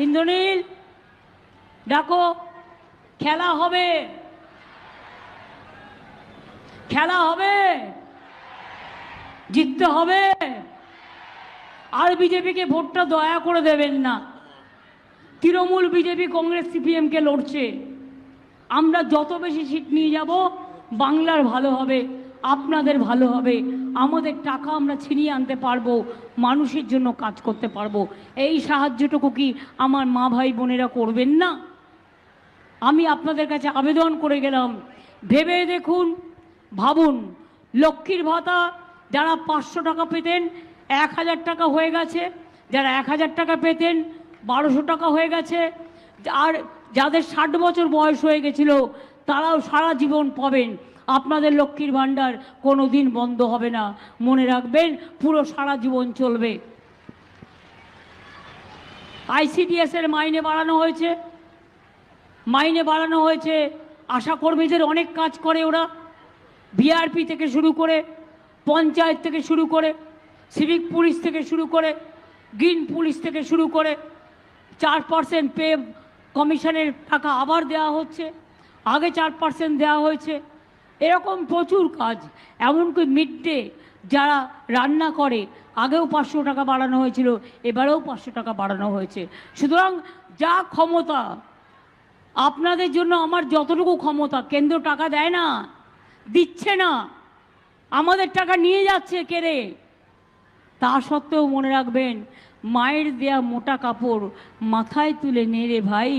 ইন্দ্রনীল ডাকো, খেলা হবে, খেলা হবে, জিততে হবে। আর বিজেপিকে ভোটটা দয়া করে দেবেন না। তৃণমূল, বিজেপি, কংগ্রেস, সিপিএমকে লড়ছে। আমরা যত বেশি সিট নিয়ে যাব বাংলার ভালো হবে, আপনাদের ভালো হবে, আমাদের টাকা আমরা ছিনিয়ে আনতে পারবো, মানুষের জন্য কাজ করতে পারবো। এই সাহায্যটুকু কি আমার মা ভাই বোনেরা করবেন না? আমি আপনাদের কাছে আবেদন করে গেলাম, ভেবে দেখুন, ভাবুন। লক্ষ্মীর ভাতা যারা 500 টাকা পেতেন 1000 টাকা হয়ে গেছে, যারা 1000 টাকা পেতেন 1200 টাকা হয়ে গেছে, আর যাদের 60 বছর বয়স হয়ে গেছিল তারাও সারা জীবন পাবেন। আপনাদের লক্ষ্মীর ভাণ্ডার কোনো দিন বন্ধ হবে না, মনে রাখবেন, পুরো সারা জীবন চলবে। আইসিডিএসের মাইনে বাড়ানো হয়েছে, মাইনে বাড়ানো হয়েছে। আশাকর্মীদের অনেক কাজ করে ওরা, বিআরপি থেকে শুরু করে, পঞ্চায়েত থেকে শুরু করে, সিভিক পুলিশ থেকে শুরু করে, গ্রিন পুলিশ থেকে শুরু করে 4% পে কমিশনের টাকা আবার দেওয়া হচ্ছে, আগে 4% দেওয়া হয়েছে। এরকম প্রচুর কাজ, এমনকি মিড ডে যারা রান্না করে আগেও 500 টাকা বাড়ানো হয়েছিল, এবারেও 500 টাকা বাড়ানো হয়েছে। সুতরাং যা ক্ষমতা আপনাদের জন্য, আমার যতটুকু ক্ষমতা, কেন্দ্র টাকা দেয় না, দিচ্ছে না, আমাদের টাকা নিয়ে যাচ্ছে কেড়ে। তা সত্ত্বেও মনে রাখবেন, মায়ের দেয়া মোটা কাপড় মাথায় তুলে নে রে ভাই।